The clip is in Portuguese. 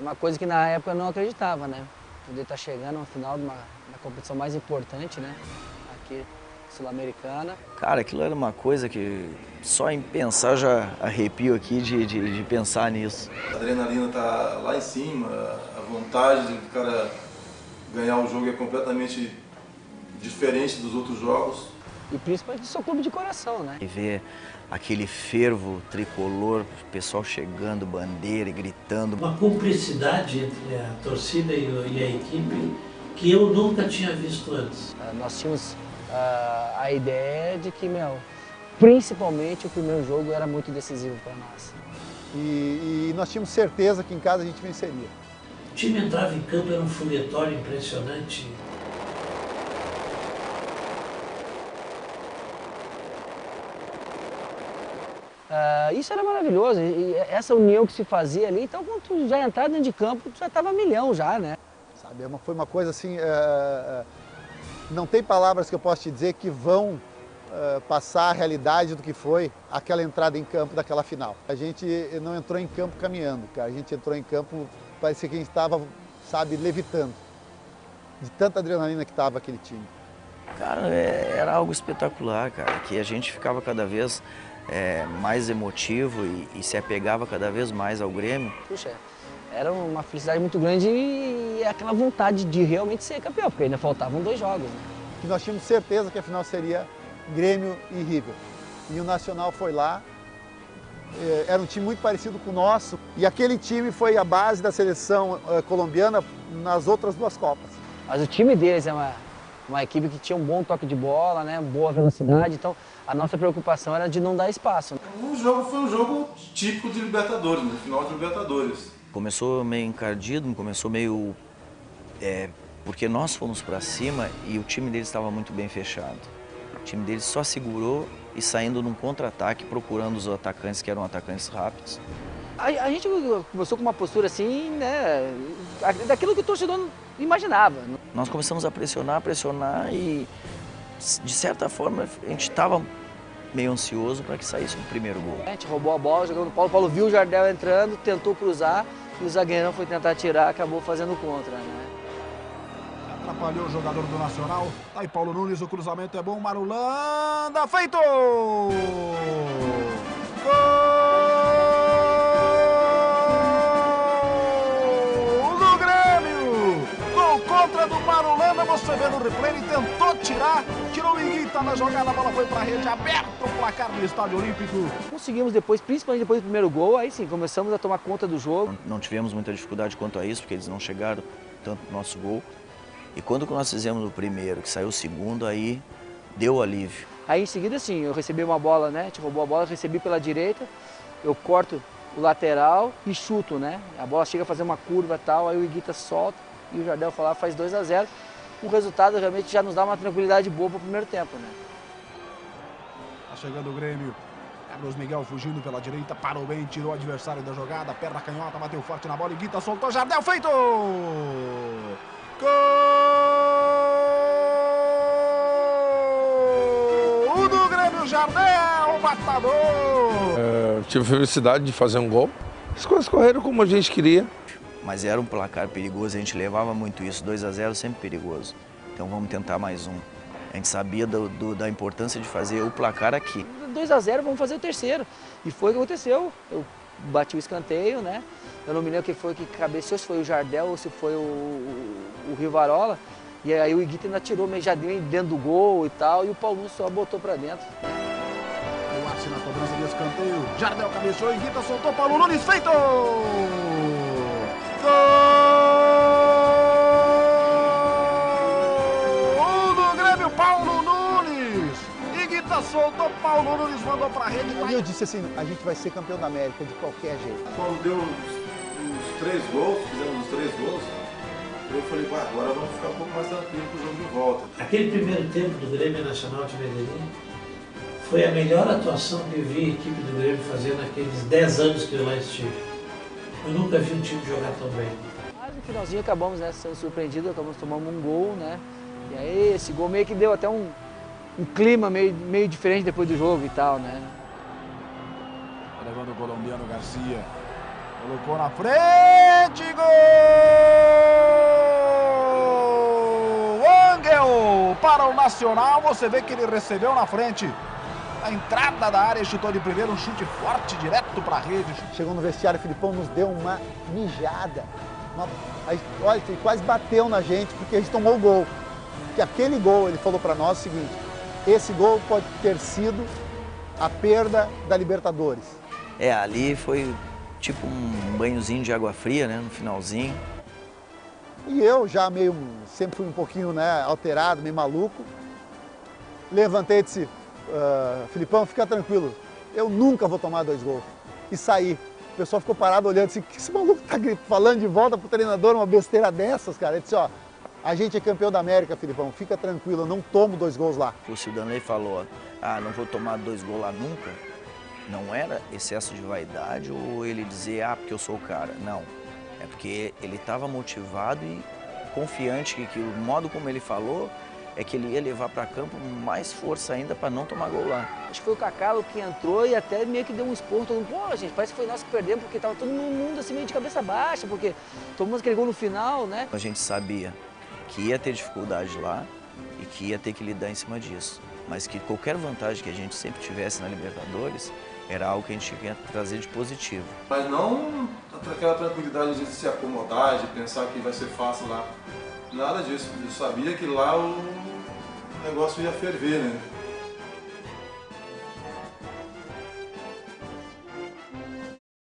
uma coisa que na época eu não acreditava, né? Poder estar chegando no final de uma competição mais importante, né? Aqui, sul-americana. Cara, aquilo era uma coisa que só em pensar já arrepio aqui de pensar nisso. A adrenalina tá lá em cima, a vontade do cara ganhar o jogo é completamente diferente dos outros jogos. E principalmente do seu clube de coração, né? E ver aquele fervo tricolor, o pessoal chegando, bandeira e gritando. Uma cumplicidade entre a torcida e a equipe que eu nunca tinha visto antes. Nós tínhamos a ideia de que, principalmente o primeiro jogo era muito decisivo para nós. E nós tínhamos certeza que em casa a gente venceria. O time entrava em campo, era um foguetório impressionante. Isso era maravilhoso, e essa união que se fazia ali, então quando tu já entrar dentro de campo, tu já estava milhão já, né? Sabe, foi uma coisa assim, não tem palavras que eu possa te dizer que vão passar a realidade do que foi aquela entrada em campo daquela final. A gente não entrou em campo caminhando, cara, a gente entrou em campo, parecia que a gente estava, sabe, levitando, de tanta adrenalina que estava aquele time. Cara, era algo espetacular, cara, que a gente ficava cada vez mais emotivo e se apegava cada vez mais ao Grêmio. Puxa, era uma felicidade muito grande e aquela vontade de realmente ser campeão, porque ainda faltavam 2 jogos, né? Que nós tínhamos certeza que a final seria Grêmio e River. E o Nacional foi lá, era um time muito parecido com o nosso, e aquele time foi a base da seleção colombiana nas outras 2 Copas. Mas o time deles é uma equipe que tinha um bom toque de bola, né, boa velocidade, então a nossa preocupação era de não dar espaço. O jogo foi um jogo típico de Libertadores, no final de Libertadores. Começou meio encardido, começou meio... porque nós fomos para cima e o time deles estava muito bem fechado. O time deles só segurou e saindo num contra-ataque, procurando os atacantes que eram atacantes rápidos. A gente começou com uma postura assim, né, daquilo que o torcedor imaginava. Nós começamos a pressionar e, de certa forma, a gente estava meio ansioso para que saísse o primeiro gol. A gente roubou a bola, jogando no Paulo. O Paulo viu o Jardel entrando, tentou cruzar e o zagueirão foi tentar tirar, acabou fazendo contra, né? Atrapalhou o jogador do Nacional. Aí Paulo Nunes, o cruzamento é bom. Marulanda, feito! Gol! Contra do Marulanda, você vê no replay, ele tentou tirou o Iguita na jogada, a bola foi pra rede, aberto o placar do Estádio Olímpico. Conseguimos depois, principalmente depois do primeiro gol, aí sim, começamos a tomar conta do jogo. Não tivemos muita dificuldade quanto a isso, porque eles não chegaram tanto no nosso gol. E quando nós fizemos o primeiro, que saiu o segundo, aí deu alívio. Aí em seguida, assim, eu recebi uma bola, né, a gente roubou a bola, recebi pela direita, eu corto o lateral e chuto, né, a bola chega a fazer uma curva e tal, aí o Iguita solta. E o Jardel foi lá, faz 2-0. O resultado realmente já nos dá uma tranquilidade boa para o primeiro tempo, né? Tá chegando o Grêmio. Carlos Miguel fugindo pela direita, parou bem, tirou o adversário da jogada, perna canhota, bateu forte na bola, Iguita soltou, Jardel feito! Gol do Grêmio, Jardel, matador! Tive a felicidade de fazer um gol. As coisas correram como a gente queria. Mas era um placar perigoso, a gente levava muito isso, 2-0 sempre perigoso. Então vamos tentar mais um. A gente sabia da importância de fazer o placar aqui. 2-0, vamos fazer o terceiro. E foi o que aconteceu. Eu bati o escanteio, né? Eu não me lembro quem foi que cabeceou, se foi o Jardel ou se foi o Rivarola. E aí o Iguita ainda tirou meio já dentro do gol e tal, e o Paulo só botou pra dentro. O Arce na cobrança de escanteio, Jardel cabeceou, Iguita soltou, Paulo Nunes feito! Gol do Grêmio, Paulo Nunes! Iguita soltou, Paulo Nunes mandou pra rede. E eu disse assim, a gente vai ser campeão da América de qualquer jeito. Quando deu os 3 gols, fizemos os 3 gols, eu falei, agora vamos ficar um pouco mais tranquilo pro jogo de volta. Aquele primeiro tempo do Grêmio Nacional de Medellín foi a melhor atuação que eu vi a equipe do Grêmio fazer naqueles 10 anos que eu lá estive. Eu nunca vi um time jogar tão bem. Mas no finalzinho acabamos, né, sendo surpreendidos, acabamos tomando um gol, né? E aí esse gol meio que deu até um clima meio diferente depois do jogo e tal, né? Tá levando o colombiano Garcia. Colocou na frente. frente, gol! Angel para o Nacional, você vê que ele recebeu na frente. A entrada da área, chutou de primeiro, um chute forte, direto para a rede. Chegou no vestiário, o Filipão nos deu uma mijada. Olha, ele quase bateu na gente porque a gente tomou o gol. Que aquele gol, ele falou para nós o seguinte, esse gol pode ter sido a perda da Libertadores. Ali foi tipo um banhozinho de água fria, né, no finalzinho. E eu já sempre fui um pouquinho, né, alterado, meio maluco. Levantei e disse, Filipão, fica tranquilo, eu nunca vou tomar 2 gols. E saí. O pessoal ficou parado olhando assim, o que esse maluco tá falando de volta pro treinador, uma besteira dessas, cara? Ele disse, ó, a gente é campeão da América, Filipão, fica tranquilo, eu não tomo 2 gols lá. O Sildanley falou, não vou tomar 2 gols lá nunca. Não era excesso de vaidade ou ele dizer, porque eu sou o cara. Não, é porque ele estava motivado e confiante que o modo como ele falou é que ele ia levar para campo mais força ainda para não tomar gol lá. Acho que foi o Cacalo que entrou e até meio que deu um esporro, todo mundo, pô, gente, parece que foi nós que perdemos, porque tava todo mundo assim meio de cabeça baixa, porque tomamos aquele gol no final, né? A gente sabia que ia ter dificuldade lá e que ia ter que lidar em cima disso, mas que qualquer vantagem que a gente sempre tivesse na Libertadores era algo que a gente tinha que trazer de positivo. Mas não aquela tranquilidade de se acomodar, de pensar que vai ser fácil lá. Nada disso. Eu sabia que lá o negócio ia ferver, né?